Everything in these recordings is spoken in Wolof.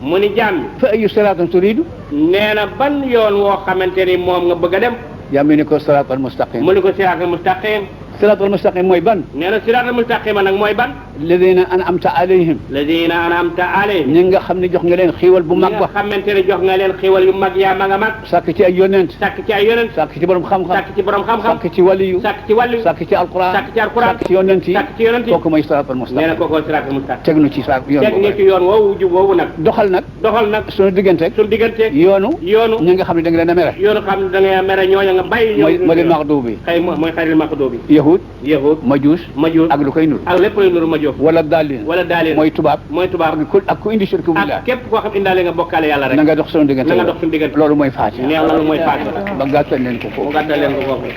mu ni jàmm fa ayu siraatin turiidu nee na ban yoon woo xamante ni moom nga bëgg a dem jàmm ni ko siraatal mustaqim mu ni ko siraatal mustaqim siraatal mustaqim mooy ban nee na siraatal mustaqim nag mooy ban ladina an'amta alayhim ladina an'amta alayhim ñi nga xam ne jox nga leen xiiwal bu mag ñi ba nga xamante ne jox nga leen xiiwal yu mag yaa ma nga mag sàkk ci ay yonent sàkk ci ay yonent sàkk ci borom xam-xam sàkk ci borom xam-xam sàkk ci waliyu sàkk ci wàllu sàkk ci alquran sàkk ci alquran sàkk ci yonent yi sàkk ci yonent yi kooku mooy siraatal nee na mustaqim kookoo siraatal mustaqim teg nu ci sa yoon teg ni ci boobu yoon woowu jub woowu nag doxal nag doxal nag suñu digganteeg suñu digganteeg yoonu yoonu ñi nga xam ne da nga leen a mere yoonu xam ne da ngay mere ñooña nga bàyyi mooy maxduubi xëy mooy xayril maxduubi yahud yahud majuus majuus ak lu koy nur ak lépp luy nuru majuus wala daalin wala daalin mooy tubaab mooy tubaab ak ku indi shirku billah ak képp koo xam indaale nga bokkaale yàlla rek na nga dox suñu diggante na nga dox suñu diggante loolu mooy Faatiha nee loolu mooy Faatiha ba gàttal leen ko mu foofu gàttal leen ko foofu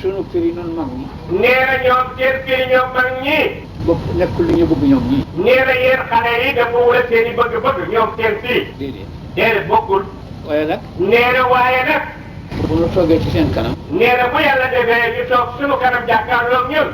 sunu kër yi noonu mag ñi nee na ñoom seen kër yi ñoom mag ñi bopp nekkul lu ñu bëgg ñoom ñii nee na yéen xale yi dafa wula seen i bëgg-bëgg ñoom seen fii déedéet déedéet bokkul waaye nag nee na waaye nag bu ñu toogee ci seen kanam nee na bu yàlla defee ñu toog suñu kanam jàkkaarloog ñun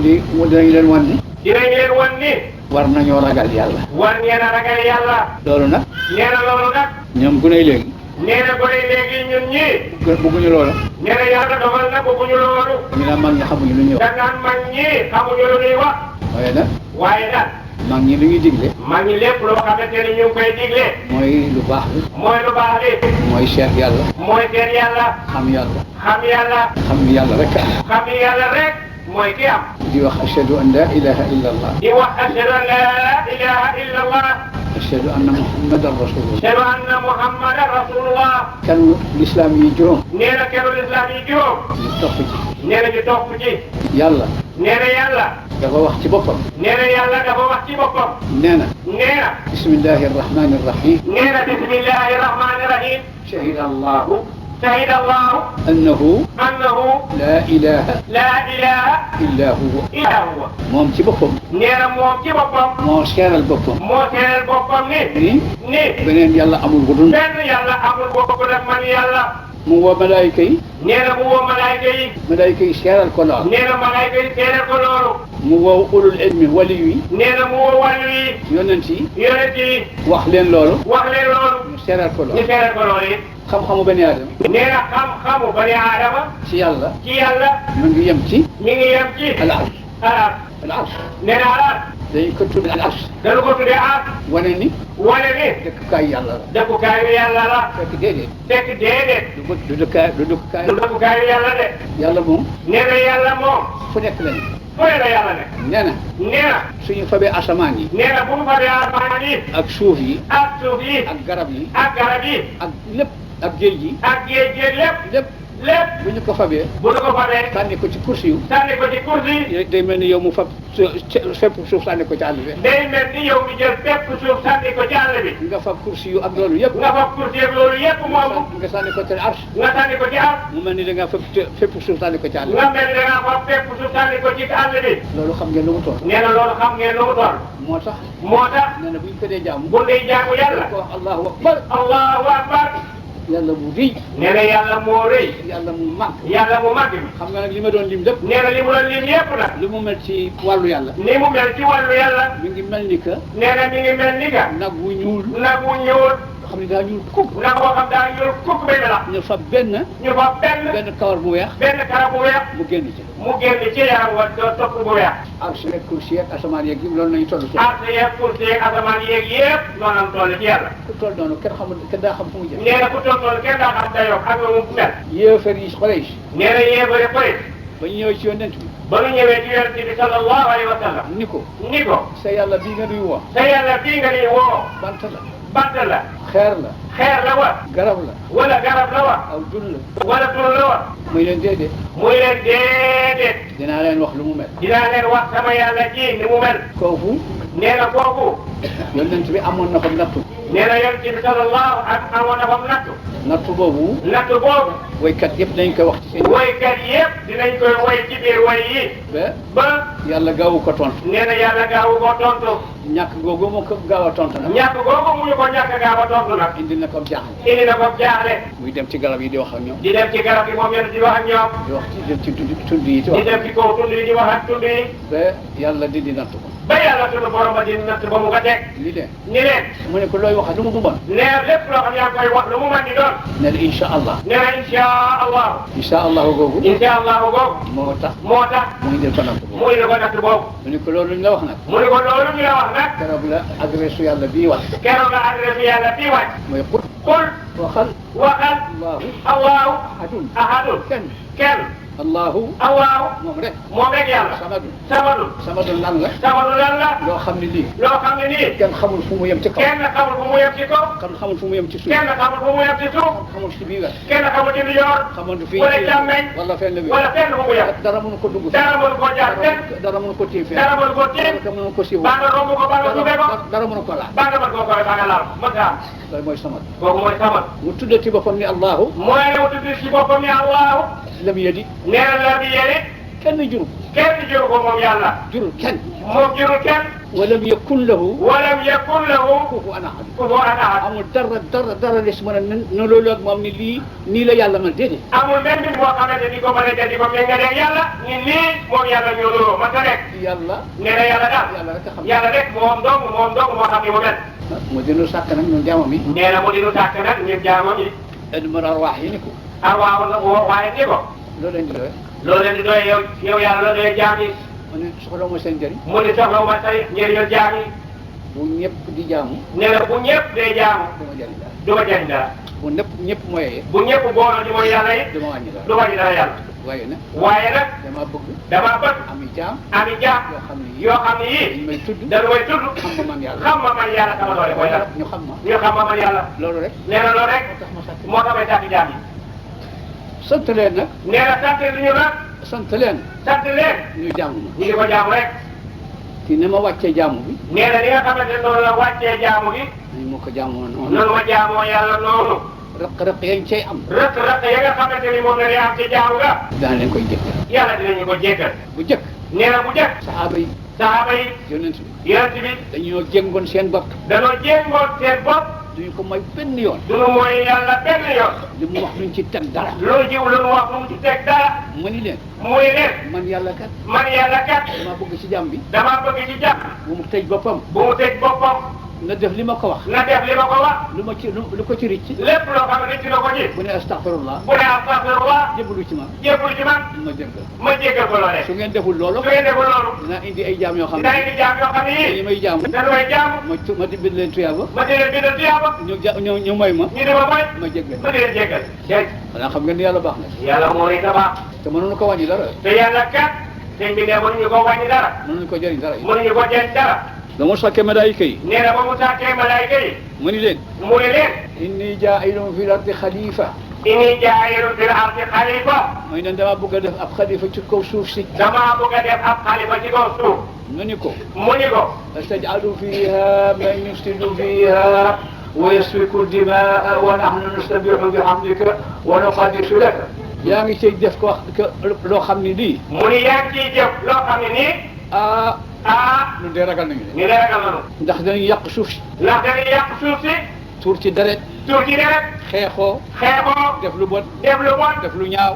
dinañ leen wan ni dinañ leen wan ni war nañoo ragal yàlla war ngeen a ragal yàlla loolu nag nee na loolu nag ñoom bu nay léegi nee na gone léegi ñun ñii bëgguñu loolu nee na yàlla dogal na bëgguñu loolu ñu naan mag ñi xamuñu lu ñuy wax dangaan mag ñi xamuñu lu ñuy wax waaye nag waaye nag mag ñi lu ñuy digle mag ñi lépp loo xamante ni ñu ngi koy digle mooy lu baax li mooy lu baax li mooy seet yàlla mooy seen yàlla xam yàlla xam yàlla xam ni yàlla rek xam yàlla rek mooy ki am di wax ashhadu an la ilaha illa allah di wax ashhadu an la ilaha illa allah ashhadu anna muhammadan rasulullah ashhadu anna muhammadan rasulullah kan l'islam yi juróom nee na kenn lislaam yi juróom ñu topp ci nee na ñu topp ci yàlla nee na yàlla dafa wax ci boppam nee na yàlla dafa wax ci boppam nee na nee na bismillahi arrahmani arrahim nee na bismillahi rahmani rahim shahida allahu shahida allahu annahu annahu la ilaha la ilaha illa huwa illa huwa moom ci boppam nee na moom ci boppam moo seeral boppam moo seeral boppam ni ni beneen yàlla amul bu dul benn yàlla amul boobu nag man yàlla mu woo malaayika yi nee na mu woo malaayka yi seeral ko lool nee na malaayka yi seeral ko loolu mu woo ulul ilmi wali yi nee na mu woo wàllu yi yonent yi yonent yi wax leen loolu wax leen loolu ñu seeral ko ñu lool seeral ko loolu it xam-xamu bani aadama nee na xam-xamu bani aadama ci yàlla ci yàlla mu ngi yem ci mi ngi yem ci al arsh arab al arsh nee na arab dañu ko tudd al arsh dañu ko tuddee arab wane ni wane ni dëkkukaay yàlla la dëkkukaayu yàlla la fekk déedéet fekk déedéet du dëkkukaay du dëkkukaayu yàlla de yàlla moom nee na yàlla moom fu nekk lañu fooy la yàlla ne nee na nee na suñu fabee asamaan yi nee na bu mu fabee asamaan yi ak suuf yi ak suuf yi ak garab yi ak garab yi ak lépp ak géej gi ak géej géej lépp lépp lépp bu ñu ko fabee bu ñu ko fabee sànni ko ci kursi yu sànni ko ci kursi day mel ni yow mu fab fépp suuf sànni ko ci àll bi day mel ni yow mi jël fépp suuf sànni ko ci àll bi nga fab kursi yu ak loolu yëpp nga fab kursi ak loolu yëpp moomu nga sànni ko ci arsh nga sànni ko ci àll mu mel ni da ngaa fab fépp suuf sànni ko ci àll bi nga mel ni da ngaa fab fépp suuf sànni ko ci àll bi loolu xam ngeen lu mu toll nee na loolu xam ngeen lu mu toll moo tax moo tax nee na bu ñu ko dee jaamu bu ndey jaamu yàlla ko wax allahu akbar allahu akbar yàlla mu rëy nee na yàlla moo rëy yàlla mu màgg yàlla mu màgg mi xam nga nag li ma doon lim lépp nee na li mu doon lim yépp nag lu mu mel ci wàllu yàlla ni mu mel ci wàllu yàlla mi ngi mel ni que nee na mi ngi mel ni ka nag wu ñuul nag wu ñuul xam ne daa ñuul kukk nag boo xam daa ñuul kukk bay la ñu fa benn benn kawar bu weex benn kara bu weex mu génn ci mu génn ci yaram wa topp bu weex ak su nekk kursi yeeg asamaan yeeg yëpp loolu nañu toll ci ak yeeg kursi yeeg asamaan yeeg yëpp noonu am toll ci yàlla ku toll noonu kenn xamul kenn daa xam fu mu jëm nee na ku toll noonu kenn daa xam dayoo ak lu mu mel yéefar yi Quraysh nee na yéefare Quraysh ba ñu ñëwee ci yonent bi ba ñu ñëwee ci yonent bi sallallahu alayhi wa sallam ni ko sa yàlla bii nga nuy woo sa yàlla bii nga nuy woo bant la bant la xeer la xeer la wa garab la wala garab la wa aw dun la wala dun la wa muy leen déedéet muy leen déedéet dinaa leen wax lu mu mel dinaa leen wax sama yàlla ji ni mu mel kooku nee na kooku yonent bi amoon na ko nattu nee na yonent bi sallallahu ak amoon na ko nattu boobu woykat yëpp dañ koy wax ci seen woykat yëpp dinañ koy woy ci biir woy yi ba yàlla gaawu ko tontu nee na yàlla gaawu ko tontu ñàkk googu moo ko gaaw a tontu nag ñàkk googu mu ñu ko ñàkk gaaw a tontu nag indi na ko jaaxle indi na ko jaaxle muy dem ci garab yi di wax ak ñoom di dem ci garab yi moom yéen di wax ak ñoom di wax ci dem ci tund yi di dem ci kaw tund yi di wax ak tund yi ba yàlla dindi nattu ko ba yàlla sunu borom ba di natt ba mu ko teg. li leen. ni leen. mu ne ko looy wax lu mu bëggoon. nee lépp loo xam yaa ngi koy wax lu mu mën di doon. ne la incha allah. nee na incha allah. incha allah googu. incha allah googu. moo tax. mu indil ko natt boobu. mu indil ko natt boobu. mu ne ko loolu ñu la wax nag. mu ne ko loolu ñu la wax nag. keroog la adresse yàlla bii wax. keroog la adresse yàlla bii wax. mooy qul. qul. waxal. allahu. ahadun. ahadun. kenn. allahu. moom rek yàlla. samadun lan la. loo xam ne lii. kenn xamul fu mu yem ci kaw. kenn xamul fu mu yem ci suuf. kenn xamul ci biir. kenn xamul ci biir. xamul fii wala càmmeñ. wala fenn bi. wala fenn fu mu yem. dara mënu ko dugg. dara mënu ko jaar fenn. dara mënu ko tiim fenn. dara mënu ko tiim. dara mënu ko siiwoo. baa nga romb ko baa nga suufee ko. dara mënu ko laal. baa nga mën koo koy baa nga laal mën nga am. loolu mooy samad. kooku mooy samad. mu tuddati boppam ni allahu. mooy ne mu tuddati ci boppam ni allahu. lam yadi. nee na lam yadi. kenn jurul. kenn juru ko moom yàlla. jurul kenn. moom jurul kenn. walam yakun lahu. kufuwan ahad. amul dara des mën a ne loolu ak moom ni lii nii la yàlla mën déedéet. amul benn nit boo xamante ni ko mën a di ko méngaleeg yàlla ni nii moom yàlla ñoo looloo man ta nekk. yàlla. nee na yàlla daal. yàlla rek a xam. yàlla rek moom dong moo xam ni mu mel. mu dinu sàkk nag ñun jaamam yi. nee na mu dinu sàkk nag ñun jaamam yi. edmar arwaax yi ni ko. arwaax la waaye ni ko. loo leen di doye. loolu leen di doye yow yàlla la doye jaam yi. mu ne soxla ma seen njëriñ. mu ne soxla ma say njëriñal jaam yi. bu ñëpp di jaamu. nee na bu ñëpp dee jaamu. du ma jëriñ dara. bu ñëpp moyee. bu ñëpp booloo di mooy yàlla yi. du ma wàññi dara. du wàññi dara yàlla. waaye nag. dama bëgg. ami jaam. yoo xam ne yii. dañu may tudd. xam ma man yàlla sama doole mooy dara. ñu xam ma man yàlla. loolu rek. nee na loolu rek. moo tax may sàkk jaam yi. sant leen nag. nee na sant li ñu nag. sant leen. ñu jaamu. ñu ngi ko jaamu rek. kii ne ma wàccee jaamu bi. nee na li nga xamante ne noonu la wàccee jaamu gi. ni ma ko jaamoo noonu. noonu ma jaamoo yàlla noonu. rëq-rëq yañ cay am. rëq-rëq ya nga xamante ni moom la ñuy am ci jaamu ga. daan leen koy jéggal. yàlla dinañu ko jéggal. bu jëkk. nee na bu jëkk. saxaaba yi. yonent bi. dañoo jéngoon seen bopp. duñu ko mooy benn yoon. duñu mooy yàlla benn yoon. li mu wax duñ ci teg dara. loolu jiw lu mu wax lu mu ci teg dara. mu ni leen. man yàlla kat. dama bëgg ci jàmm bi. bu mu tëj boppam. na def li ma ko wax. lu ma ci lu ko ci ricc. lépp loo xam ne ricc na ko ci. bu ne astaghfirullah. jébbalu ci man. ma jéggal ko loolee. su ngeen deful loolu. dinaa indi ay jaam yoo xam ne. dañu may jaamu. ma di bind leen tuyaaba. ñu may ma. ma jéggal. xanaa xam ngeen ni yàlla baax na. yàlla mooy tabax. te mënuñu ko wàññi dara. te yàlla kat. sëñ bi ne mënuñu ko wàññi dara. mënuñu ko jëriñ dara. ba mu sàkkee malaayika yi. nee na ba mu sàkkee malaayika yi. mu ni leen. inni jaa'ilun fil ardi xalifa. mooy ne dama bëgg a def ab xalifa ci kaw suuf si. mu ni ko. astaj'alu fiha man yufsidu fiha wa yasfiku dimaa wa nahnu nusabbihu bihamdika wa nuqaddisu laka. yaa ngi ciy def ko loo xam ne nii. mu ni yaa ngi ciy def loo xam ne nii. ñun de ragal nañu ñu ne ragal nañu. ndax dañuy yàq suuf si. tuur ci deret. xeexoo. def lu bon. def lu ñaaw.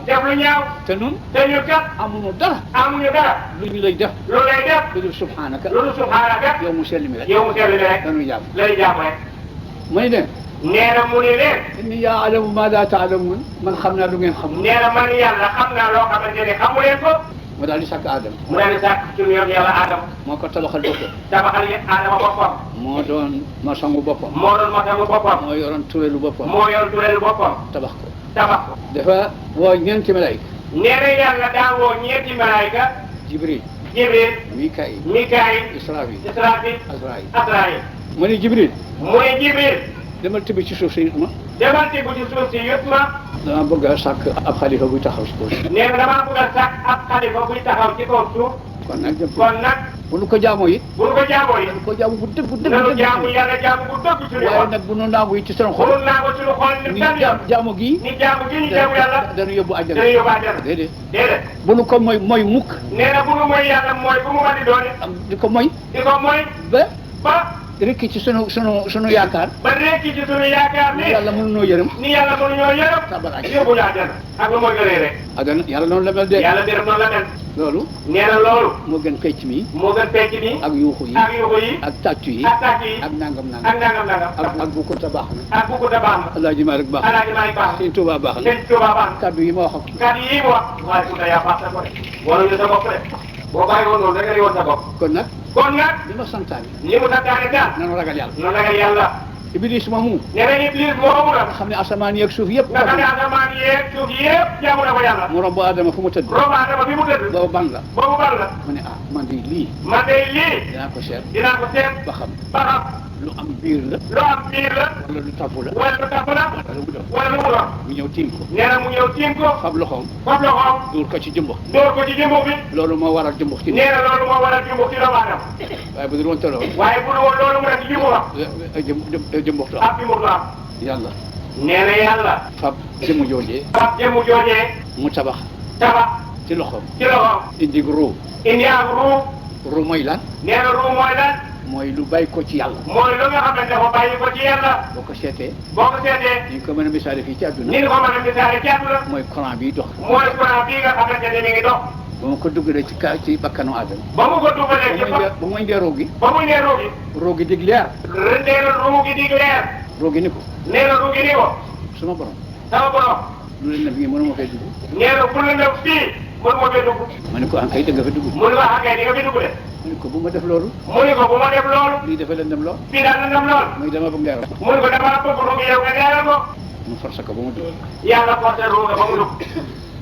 te ñun. kat. amuñu dara. lu ñu lay def. lu dul subhanaka. yow mu sell mi rek. dañuy jàmm. mu ni leen. nee na mu ni leen. inni ya'lamu ma la ta'lamun man xam naa lu ngeen xamul. nee na man yàlla xam naa loo xamante ne xamu leen ko. mu daal di sàkk Adama. suñu yoon yàlla Adama. moo ko tabaxal boppam. Adama boppam. moo doon masangu boppam. moo yoroon tureelu boppam. tabax ko. dafa woo ñeenti malayka. nee na yàlla daa woo ñeenti malayka. Jibril. Mikaayil. Israafil. Azraayil. mu ni Jibril. demal tibb ci suuf si yut ma. dama bëgg a sàkk ab xalifa buy taxaw ci kaw suuf. nee na damaa bëgg a sàkk ab xalifa buy taxaw ci kaw suuf. kon nag bu nu ko jaamoo it. bu ko jaamu bu dëgg. nanu jaamu yàlla jaamu bu dëgg suñu xol. waaye nag bu nu naagu it ci seen xol. ni jaamu gii. ñu jaamu yàlla. dana yóbbu àjjana. déedéet. bu nu ko mooy mukk. nee na bu nu mooy yàlla mooy bu mu mën di doon. di ko mooy. ba. rekki ci sunu yaakaar ba rekki ci sunu yaakaar ni yàlla mënu noo yërëm ni yàlla mënu ñoo yërëm tabaraak yóbbu ñu àjjana ak lu mooy gënee rek adana yàlla noonu la mel de yàlla dërëm noonu la mel loolu nee na loolu moo gën pecc mi moo gën pecc mi ak yuuxu yi ak yuuxu yi ak tàccu yi ak tàcc yi ak nangam ak nangam nangam ak bu ko ta baax na ak bu ko da baax na Alaaji Maalik baax na alaaji maa ngi baax Sëñ Tuubaa baax na sëñ Tuubaa baax na kaddu yi ma wax ak kat yi mu wax waaye ku da yaa baax sa ko de wala ñu sa bopp de boo bàyyi woon loolu da nga di woon sa bopp kon nag kon nag li ma santaane li mu santaane daal nanu ragal yàlla noonu ragal yàlla Iblis moomu nee na Iblis moomu la nga xam ne asamaan yeeg suuf yëpp nga xam ne asamaan yeeg suuf yëpp jaamu na ko yàlla mu romb Adama fu mu tëdd romb Adama fi mu tëdd boobu ban la boobu ban la mu ne ah man de lii man de lii dinaa ko seet dinaa ko seet ba xam ba xam lu am biir la lu am biir la wala lu tabb la wala lu tapp la wala mu doon wala lu mu doon mu ñëw tiim ko nee na mu ñëw tiim ko fab loxoom fab loxoom duur ko ci jumbo dóor ko ci jëmbu bi loolu moo waral jumbo ci nee na loolu moo waral jumbu ci doomu aadama waaye bu dul woon te loolu waaye bu dul woon loolu mu def li mu wax jumboxtu ab bi mu du am yàlla nee na yàlla fab jëmu joojee fab jëmmu joojee mu tabax tabax ci loxoom ci loxoom indi ruu indi ak ruu mooy lan nee na ruu mooy lan mooy lu bàyyi ko ci yàlla mooy lu nga xam ne dafa bàyyi ko ci yàlla boo ko seetee boo ko seetee ni ñu ko mën a misaale fii ci àdduna ni nga ko mën a misaale ci àdduna mooy courant bi dox mooy courant bii nga xamante ne mi ngi dox ba ma ko duggalee ci bakkanu Adama ba mu ko dugalee ci ba mu indee ruu gi ba mu nee ruu gi ruu gi dig leer nee na ruu gi dig leer ruu gi ni ko nee na ruu gi ni ko suma borom sama borom lu leen def nii mënuma fay dugg nee na bu la ne fii mënu ma fee dugg ma ne ko an kay da nga fa dugg mënu ma xàggee di nga fi dugg de ma ne ko bu ma def loolu mu ni ko bu ma def loolu lii dafa leen dem lool fii daal na ndam lool muy dama bëgg leeral mu ni ko dama bëgg ruu gi yow nga leeral ko mu forcé ko ba mu dugg yàlla forcé ruu nga ba mu dugg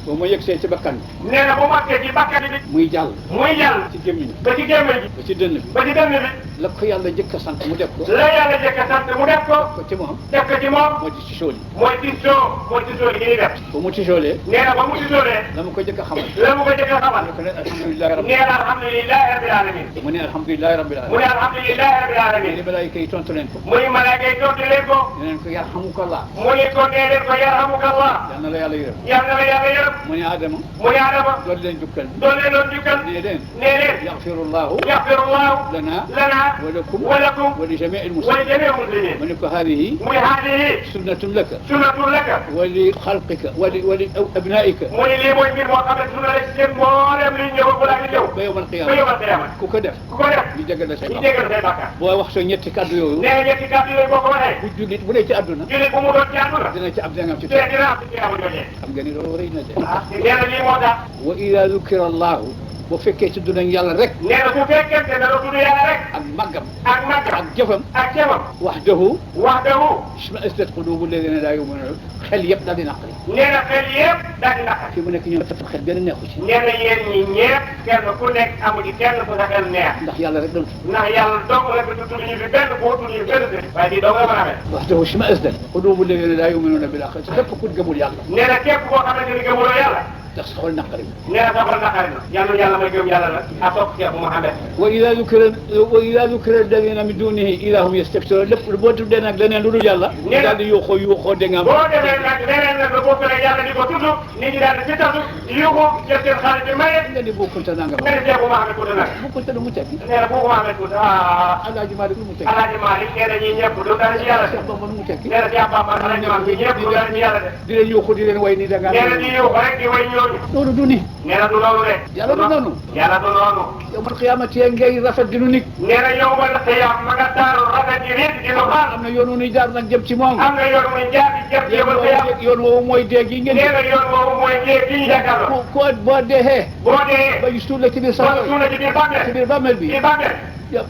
ba ma yegsee ci bakkan bi nee na bu makkee ci bakkat bi muy jàll muy jàll ci gémmiñ ba ci gémmiñ gi ba ci dënn bi ba ci dënn bi la ko yàlla jëkk a sant mu def ko la yàlla jëkk a sant mu def ko ko ci moom def ko ci moom moo di ci sóoli mooy tisoo yi ñuy def ba mu ci sóolee nee na ba mu tisoolee la ma ko jëkk a xamal la mu ko jëkk a xamal ko ne alhamdulilahi rabbil nee na alhamdulilahi rabbil alamin mu ne alhamdulilahi rabbil mu ne alhamdulilahi rabbil alamin ni malaayika yi tontu leen ko mu ni malaaka yi tontu leen ko ne leen ko yarhamukallah mu ni ko nee leen ko yarhamukallah yal na la yàlla yërëm yal na la yàlla yërëm mu ne Adama mu ne Adama doon leen jukkal doon leen doon jukkal nee leen nee leen yaxfirullahu yaxfirullahu lana lana wa lakum wa lakum wa li jamii wa li almuslimin jamii muslimin mu ne ko haadihi muy haadihi sunnatun laka sunnatun laka wa li xalqika wa li abnaika mu ni lii mooy mbir moo xam ne sunna la ci seen mboolem li ñëw bu la di ñëw ba yawmal ba qiyaama yawmal qiyaama ku ko def ku ko def ñu jégal la say ñu bàkkaar jégal say bàkkaar boo wax soo ñetti kàddu yooyu nee na ñetti kàddu yooyu boo ko waxee bu jullit bu dee ci àdduna jullit bu mu doon ci àdduna dina ci am dina am ci te dina am ci qiyaama joojee xam nga ni loolu rëy na de ah nee na lii moo tax wa ida dukira allahu bu fekkee ci dunañ yàlla rek nee na bu fekkente ne la tudd yàlla rek ak màggam ak màggam ak jëfam ak jëfam wahdahu wahdahu ishma'azzat qulubu alladhina la yu'minuna xel yëpp daal di naqari nee na xel yëpp daal di naqari fi mu nekk ñoom xel benn neexu ci nee na yéen ñi ñëpp kenn ku nekk amu ci kenn ku sa xel neex ndax yàlla rek doon ndax yàlla dong la fi tudd ñu fi benn boo tudd ñu benn sëriñ waaye lii dong la mën a mel wahdahu ishma'azzat qulubu alladhina la yu'minuna bil akhirati képp ku gëmul yàlla nee na képp koo xamante ni gëmuloo yàlla ndax sa xol naqari nee na sa xol naqari na yàlla yàlla may gëm yàlla la ak topp Cheikh Mouhamed wa ida dukira alladhina min dunihi ida hum yastabshirun lépp boo tuddee nag leneen lu dul yàlla daal di yuuxoo dégg nga am boo defee nag leneen nag la bokk rek yàlla di ko tudd nit ñi daal di ci tasu yuuxu jël seen xaalis bi maye nga di bokkunte nangam nga ne Cheikh Mouhamed Kounta nag bokkunte lu mu tekki nee na bu Mouhamed Kounta ah Alaaji Maalik lu mu tekki Alaaji Maalik nee na ñii ñëpp du dara ci yàlla de Cheikh Bamba lu mu tekki nee na Cheikh Bamba Alaaji Maalik ñii ñëpp du dara ci yàlla de di leen yuuxu di leen way ni da nga nee na di yuuxu rek di way ñooñu loolu du ni nee na du loolu de yàlla du noonu yàlla du noonu yawmal qiyaamati ngay rafet di nu nit nee na yow ma la xiyaam ma nga taaru rafet di nit di lu baax am na yoon wu ñuy jaar nag jëm ci moom am na yoon muy jaar di jëm ci yow xiyaam yoon woowu mooy dee gi ngeen nee na yoon woowu mooy ñëw gi ñu jàkkaarloo ko boo deexee boo dee ba ñu suul la ci biir wala safara suuna ci biir bàmmeel ci biir bàmmeel bi ci bàmmeel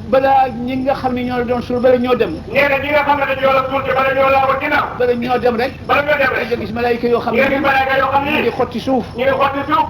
balaa ñi nga xam ne ñoo la doon suul bala ñoo dem nee na ñi nga xam ne dañoo la suul ci bala ñoo laa ko ginnaaw bala ñoo dem rek bala ñoo dem nga rek gis malaayika yoo xam ngeen ne gis malaaka yoo xam ñu ngi ni xotti suuf ñu ngi xotti suuf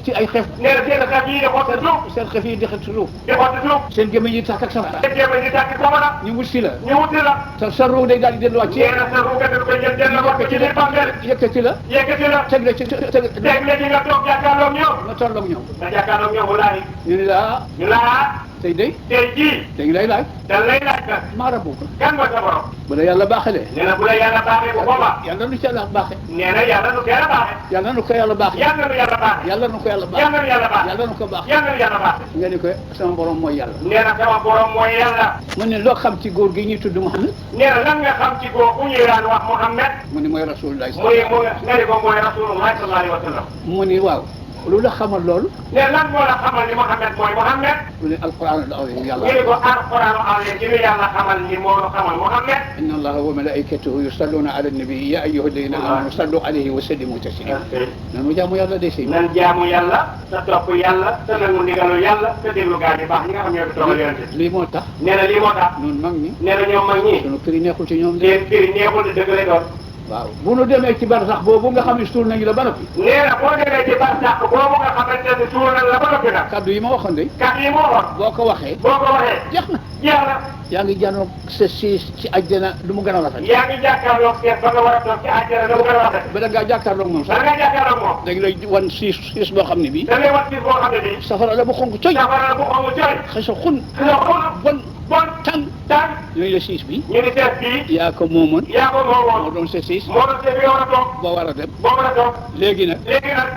ci ay xef nee na seen xef yi di xotti suuf seen xef yi di xet suuf di xotti suuf seen gémmiñ yi tàkk ak safara te jéem a di tàkk safara ñu wut si la ñu wuti la sa ruu day daal di delluwaat ci nee na sa ruuga dañ koy jël jël la ko ci biir bàmmeel yëkkati la yëkkati la teg la ci teg la ci nga toog jàkkaarloog ñoom nga tolloog ñoom nga jàkkaarloog ñoom walaay ñu ne la ñu laa tey day tey jii dañu lay laaj dañ lay laaj nag maa rabbuka kan mooy sa borom bu la yàlla baaxalee. nee na bu la yàlla baaxee bu boobaa. yàlla nu ci yàlla baaxee. nee na yàlla nu ko yàlla baaxee. yàlla nu ko yàlla baaxee. yàlla nu yàlla baaxee. yàlla nu ko yàlla baaxee. yàlla nu yàlla baaxee. yàlla nu ko baaxee. yàlla nu yàlla baaxee. nga ni ko sama borom mooy yàlla. nee na sama borom mooy yàlla. mu ne loo xam ci góor gi ñuy tudd Muhammad. nee na lan nga xam ci góor bu ñuy daan wax Muhammad. mu ni mooy rasulullah. nga ni ko mooy rasulullah sallallahu alayhi wa sallam. mu ni waaw lu la xamal loolu. nee lan moo la xamal ni Muhammad mooy Muhammad. mu ne alquran al-azim yàlla. ñu ne ko alquran al-azim ci yàlla xamal ni moo la xamal Muhammad. inna allaha wa malaikatahu yusalluna ala nabi ya ayyuha alladhina amanu sallu alayhi wa sallimu taslima. nanu jaamu yàlla de si. nan jaamu yàlla te topp yàlla te nangu ndigalu yàlla te déglu gaa yi baax ñi nga xam ñoo fi toogal yonente. lii moo tax. nee na lii moo tax. ñun mag ñi. nee na ñoom mag ñi. sunu kër yi neexul ci ñoom de. seen kër yi neexul de dëgg lay doon. waaw bu nu demee ci bar sax boobu nga xam ne suul nañu la ba noppi. nee na boo demee ci bar sax boobu nga xamante ne suul nañ la ba noppi nag. kaddu yi ma waxoon de. kaddu yi moo waxoon. boo ko waxee. boo ko waxee. jeex na. jeex na. yaa ngi jànnoog sa siis ci àjjana lu mu gën a rafet. yaa ngi jàkkaarloog seet ba nga war a toog ci àjjana lu mu gën a rafet. ba da ngaa jàkkaarloog moom sax. da nga jàkkaarloog moom. dañ lay wan siis boo xam ne bii. da ngay wan siis boo xam ne bii. safara la bu xonk coy. safara la bu xonk coy. xëy xun. bon tàng. ñooñu la siis bi. ñu ni seet bii. yaa ko moomoon. yaa ko moomoon. moo doon sa siis. moo doon seet bi nga war a toog. boo war a dem. boo war a toog. léegi nag.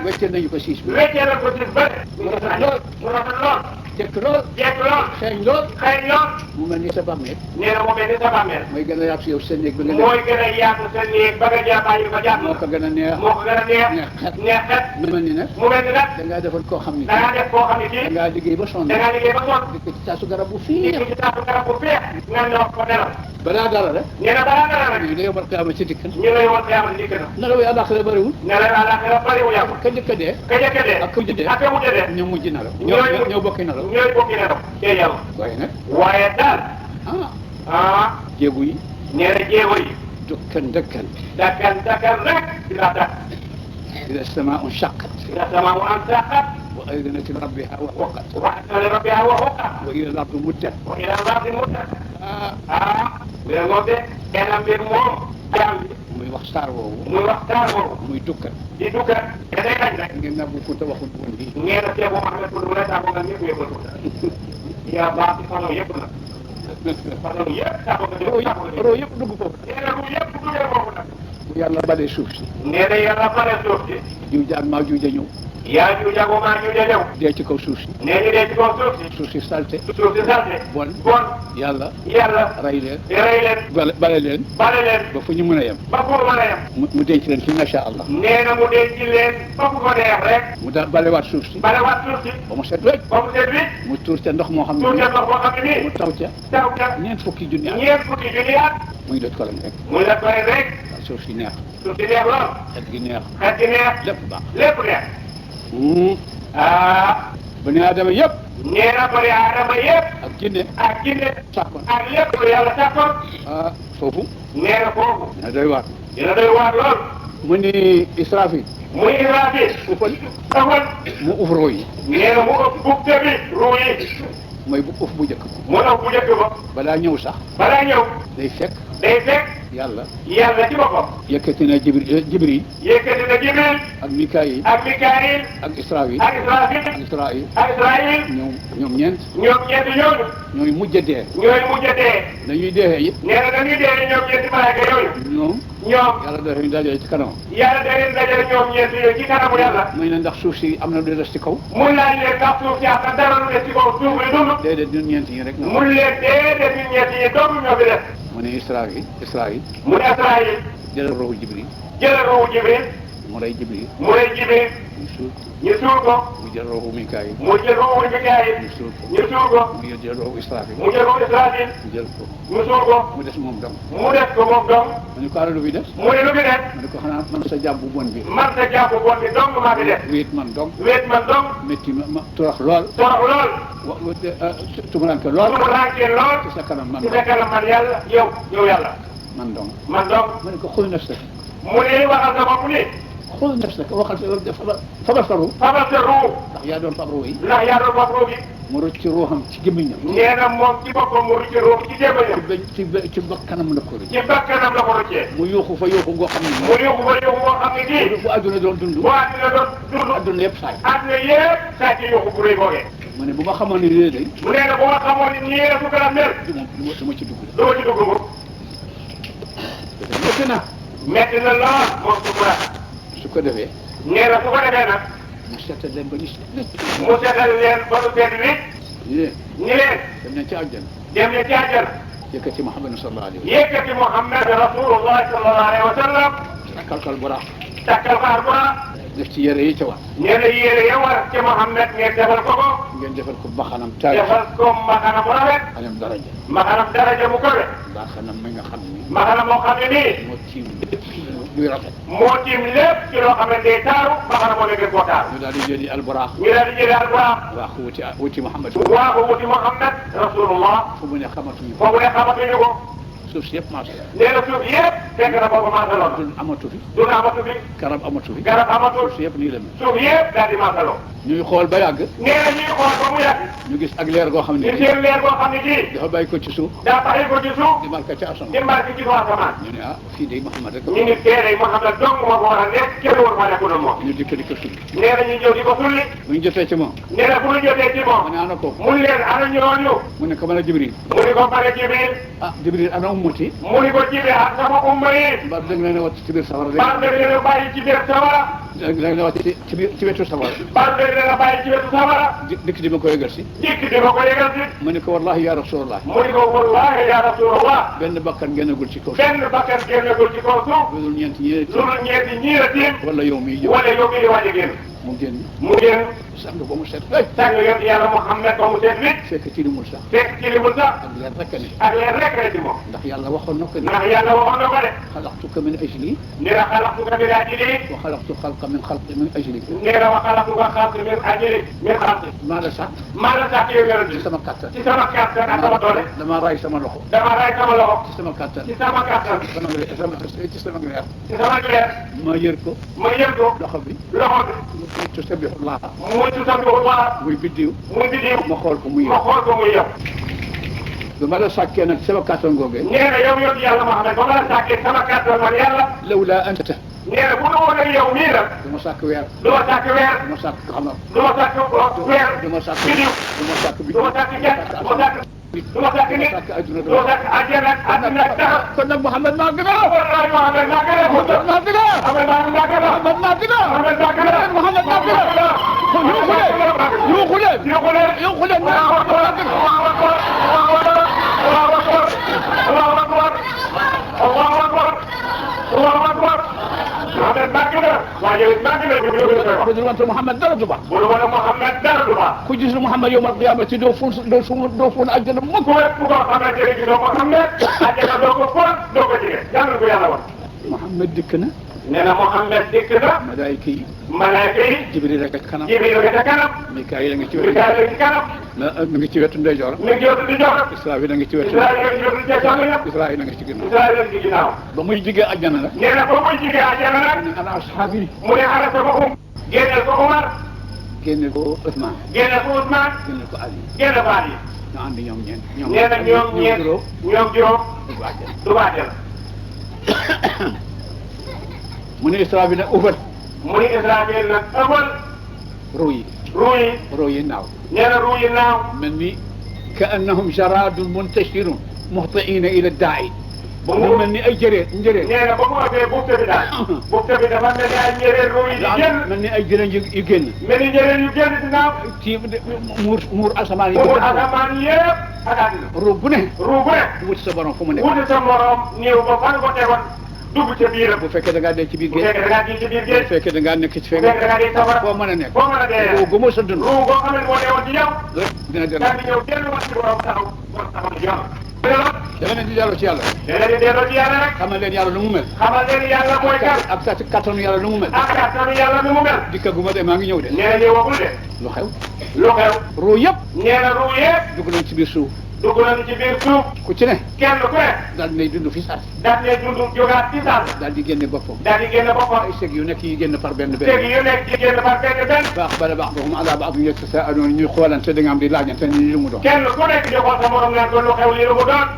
wéccee nañu ko siis bi. wéccee nañu ko siis bëri. mu rafet lool. mu rafet lool. jekk lool. jekk lool. xeeñ lool. xeeñ lool. mu mel ni sa bàmmeel. nee na mu mel ni sa bàmmeel. mooy gën a yaatu yow sa néeg ba nga. mooy gën a yaatu sa néeg ba nga jàppaay yu ko jàpp. moo ko gën a neex. moo ko gën a neex. neex xet. mu mel ni nag. mu mel ni nag. da ngaa defoon koo xam ni. da ngaa def koo xam ne kii. da ngaa liggéey ba sonn. da ngaa liggéey ba sonn. dëkk ci taasu garab bu fii. dëkk ci taasu garab bu fii. nga ñëw ko nelaw. balaa dara rek. nee na balaa dara rek. ñu ne yow man xiyaama ci dikk na. ñu ne yow man xiyaama ci dikk na. nelaw yi àllaaxira bëriwul. nelaw yi àllaaxira bëriwul yàlla. ka njëkk a dee. ka njëkk a dee. ak ka mujj dee. ak ka mujj dee. ñoo mujj nelaw. ñoo bokki nelaw. ñooy bokki nelaw. tey yàlla. waaye nag. waaye daal. jéego yi. nee na jéego yi. dukkan dëkkan. dakkan rek. dina dakk. إذا السماء انشقت. إذا السماء انشقت. وأذنت لربها وحقت. وأذنت لربها وحقت. وإلى الأرض مدت. وإلى الأرض مدت. بلا ngote kenn mbir moom jaam bi muy wax saar woowu. muy wax saar woowu. muy dukkat. di dukkat. te day kañ rek. ngeen nabbu Kunta waxul woon lii. ngeen a Cheikh Mouhamed Kounta mu ne saako nga ñëpp yëppal Kounta. yaa baax ci façon yëpp nag. façon yëpp saako nga ñëpp. roo yëpp dugg foofu. nee na lu yëpp duggee foofu nag. bu yàlla balee suuf si. nee na yàlla balee suuf si. jiw jaag maa jiw ja ñëw. yaa jiw jaagoo maa jiw ja ñëw. dee ci kaw suuf si. nee ñu dee ci kaw suuf si. suuf si salte. suuf si salte. bon. yàlla. rey leen. rey leen. bale leen. bale leen. ba fu ñu mën a yem. ba fu mën a yem. mu denc leen fi macha allah. nee na mu denc leen ba fu ko neex rek. mu daal balewaat suuf si. balewaat suuf si. ba mu set wécc. ba mu set wécc. mu tuur ca ndox moo xam ne. tuur ca ndox moo xam ne nii. mu taw ca. taw ca. ñeent fukki junni at. ñeent fukki junni at. muy doj ko lañ rek. muy doj ko lañ rek. suuf si neex. suuf si neex lool. xet gi neex. xet gi neex. lépp baax. lépp neex. bani aadama yëpp. nee na bani aadama yëpp. ak jinne. ak jinne. sàkkoon. ak lépp lu yàlla sàkkoon. foofu. nee na foofu. dina doy waar. dina doy waar lool. mu ni Israfil. muy Israfil. ufal. ufal. mu uf roo yi. nee na mu ëpp bufte bi ruu yi. mooy bu uf bu njëkk. mu ëpp bu njëkk ba. balaa ñëw sax. balaa ñëw. day fekk. day fekk. yàlla. yàlla ci boppam. yëkkati na Jibril. yëkkati na Jibril. ak Mikaayil. ak Mikaayil. ak Israfil. ak Israfil. ak Israil. ak Israil. ñoom ñeent. ñoom ñeenti ñooñu. ñooy mujj a dee. ñooy mujj a dee. dañuy dee it. nee na dañuy dee ñoom ñeenti malaaka yooyu. ñoom. yàlla dafa ñu dajale ci kanam. yàlla da leen dajale ñoom ñeenti yooyu ci kanamu yàlla. muy ne ndax suuf si am na lu des ci kaw. mun laaj leen ndax suuf si am na dara lu des ci kaw suuf li dund. déedéet ñun ñeent yi rek. mun leen déedéet ñun ñeenti yi doomu ñoo fi des. mu ne Israil. mu ne Israil. jëlal rohu Jibril. jëlal rohu Jibril. mu rey Jibril. mu rey Jibril. ñu suul ko. mu jël rohu Mikaayil. mu jël rohu Mikaayil. ñu suul ko. ñu suul ko. mu jël rohu Israfil. mu jël rohu Israfil. mu jël ko. mu suul ko. mu des moom dong. mu des ko moom dong. mu ne ko ala lu fi des. mu ne lu fi des. mu ne ko xanaa man sa jàmm bu bon bi. man sa jàpp bon bi dong maa fi des. wéet man dong. wéet man dong. métti ma torox lool. torox lool. tumuranke lool. tumuranke lool. ci sa kanam man ci sa kanam man yàlla yow yàlla. man dong. man dong. mu ne ko xul nafsak. mu ne waxal sa bopp ni. xul nafsak waxal sa fabal sa ruu. fabal sa ruu. ndax yaa doon fab ruu yi. ndax yaa doon fab ruu bi. mu rëcc ci ruuxam ci gémmiñam. nee na moom ci boppam mu rëcc ruu ci gémmiñam. ci bakkanam la ko rëcc. ci bakkanam la ko rëccee. mu yuuxu fa yuuxu goo xam ne. mu yuuxu fa yuuxu goo xam ne kii. bu adduna doon dund. bu adduna doon dund. adduna yëpp saay. adduna yëpp saa ci yuuxu bu rëy googee. mu ne bu ma xamoon ni lii day. mu nee na bu ma xamoon ni nii la su ko la mel. du ma ci dugg. du ma ci dugg moom. métti na metti na lool moom sukuraat su ko defee nee na su ko defee nag mu seetal leen ba ñu mu seetal leen ba lu seet nit ñu leen ñi leen dem nañ ci àjjana dem ne ci àjjana yëkkati Muhammad sallallahu alayhi wa yëkkati Muhammad rasulullah sallallahu alayhi wa sallam sallam kalkal bu raax takkal xaar bu raax def ci yére yi ca war nee na yére ya war ci Muhammad ngeen defal ko ko ngeen defal ko mbaxanam taay defal ko mbaxana bu rafet anam daraja mbaxanam daraja bu kowe mbaxanam mi nga xam ni mbaxana moo xam ne nii moo tiim lépp luy rafet moo tiim lépp ci loo xam ne day taaru mbaxana moo nekk koo taaru ñu daal di jëli alburaax ñu daal di jëlee alburaax waa ko wuti Muhammad waa ko wuti Muhammad rasulullah fu mu ne xamatuñu ko foofu ne xamatuñu ko suuf si yëpp marché nee na suuf yëpp fekk na boobu maasaloo dun amatu fi duna amatu fi garab amatu fi garab amatul suuf si yëpp nii la mel suuf yëpp daal di maasaloo ñuy xool ba yàgg nee na ñuy xool ba mu yàgg ñu gis ak leer goo xam ne ñu seen leer boo xam ne kii dafa bàyyi ko ci suuf daa bàyyi ko ci suuf di marqué ca asamaan di mbarki ci kaw asamaan ñu ne ah fii de Muhammad rek ñu ngi teere Muhammad dong moo ko war a nekk kenn war maa nekkul moom ñu dikk di ko sulli nee na ñu ñëw di ko sulli bu ñu jotee ci moom nee na bu ñu jotee ci mu moom ne ana ko mun leen ana ñooñu mu ne ko mën a Jibril mu ni ko bare Jibril ah Jibril ana ummati mu ni ko Jibril ak sama umma yi mbaa dëgg la ne wàcc ci biir safara rek bal dëgg leen bàyyi ci biir sawara dëgg la ne wàcc ci biir ci wetu safara bal dëgg leen bàyyi ci wetu sawara dikk di ma ko yëgal si dikk di ma ko yëgal si mu ne ko wallahi ya rasulallah mu ni ko wallahi ya rasulullah benn bakkan génnagul ci kaw benn bakkan génnagul ci kaw suuf lu dul ñeenti ñeenti lu dul ñeenti ñii la tiim wala yow miy jëw wala yow mi di waaj a génn mu génn mu génn sang ba mu set ay sang yoon yàlla Muhammad ba mu seet nit fekk ci limul sax fekk ci li mu sax ak leer rek a ne ak leen rek rek ci moom ndax yàlla waxoon na ko ne ndax yàlla waxoon na ko de xalaqtuka min ajli ni la xalaqtuka min ajli wa xalaqtu xalqa min xalqi min ajli ni la wa xalaqtuka xalqi min ajli min xalqi maa la sax maa la sax yow yonent ci bi sama kattan ci sama kàttan ak sama doole dama ray sama loxo dama ray sama loxo ci sama kattan ci sama kàttan ci sama leer ci sama leer ci sama leer ma yër ko ma yëg ko loxo bi loxo mu tusabbihullah bi muy tusabbihullah muy biddiw muy biddiw ma xool ko muy ma xool ko muy yow ba ma la sàkkee nag sama kattan googee nee na yow yonent yàlla Muhammad ba ma la sàkkee sama kàttan man yàlla lawla anta nee na bu ma woon ak yow nii nag du ma sàkk weer du ma sàkk weer du ma sàkk xamar du ma sàkk weer du ma sàkk biddiw du ma sàkk du ma sàkk jant du ma sàkk du ma sàkk nit du ma sàkk àjjana ak àddina ak dara kon nag Muhammad maa gën a wallahi Muhammad maa gën a Muhammad maa gën a Muhammad maa gën a Muhammad maa gën a Muhammad maa gën a Muhammad maa gën a yuuxu leen yuuxu leen yuuxu leen Allahu akbar Allahu akbar Allahu akbar Allahu akbar Allahu akbar Allahu akbar Muhammad maa gën a waa yow maa gën a bu dul wante Muhammad dara du baax bu dul wante Muhammad dara du baax ku gis Muhammad yawmal qiyaamati doo fun àjjana mukk ku ko xamante ne gisoo Muhammad àjjana doo ko fon doo ko jege yàlla ko yàlla wax Muhammad dikk na nee na Muhammad dikk na malaayika yi malaayika yi Jibril a nga ci kanam Jibril nga ca kanam Mikaayil a nga ci wetu Mikaayil nga ci kanam mi ngi ci wetu ndeyjoor mi ngi jot di jox Israafil a nga ci wetu Israël nga jot di jox Israafil a nga ci ginnaaw Israël nga ci ginnaaw ba muy jigee àjjana la nee na ba muy jigee àjjana nag ana ashaabi mu ne ana sama génneel ko Umar génne ko Usmaan génneel ko Ousmane génne ko Ali génne ko Ali ñu ànd ñoom ñeent nee na ñoom ñeent ñoom juróom dugg àjjana du àjjana mu ne Israafil nag ubal mu ne Israël nag ëppal ruu yi naaw nee na ruu yi naaw mel ni ka annahum jaraadun muntashirun muhtiina ila daa'i mu mel ni ay njëreen nee na ba mu waxee bufte bi daal bufte bi dafa mel ni ay njëreen ruu yi di génn mel ni ay njëreen yu génn mel ni njëreen yu génn si naaw ci muur asamaan yi muur asamaan yëpp ak àddina ruu bu ne wuti sa borom fu mu nekk wuti sa morom néew ba fan ko tegoon dugg ca biiram bu fekkee da ngaa dee ci biir bu géej fekkee da ngaa ji ci biir bu géej fekkee da ngaa nekk ci bu fekkee da ngaa di safara foo mën a nekk foo mën a dee ruu gu ma sa dund ruu boo xam ne moo newoon ci yow dina dellu daal di ñëw dellu wax ci borom taxaw ci yoon da nga leen di delloo ci yàlla da leen di delloo ci yàlla rek xamal leen yàlla nu mu mel xamal leen yàlla mooy kan ak sa kattanu yàlla nu mu mel ak kattanu yàlla nu mu mel dikkaguma de maa ngi ñëw de nee na ñëwagul de lu xew lu xew ruu yëpp nee na ruu yëpp dugg nañ ci biir suuf dugg nañu ci biir suuf ku ci ne kenn ku ne daal di nay dund fi sax daal di dund jógaat ci saal daal di génne boppam daal di génn boppam ay sëg yu nekk yi génn par benn teg yu nekk ci génn par benn baax bala ba'duhum ala ba'din yatasaaluun ñuy xoolante da nga am di laajante ni lu mu doon kenn ku nekk di xool sa morom naan ko lu xew lii lu mu doon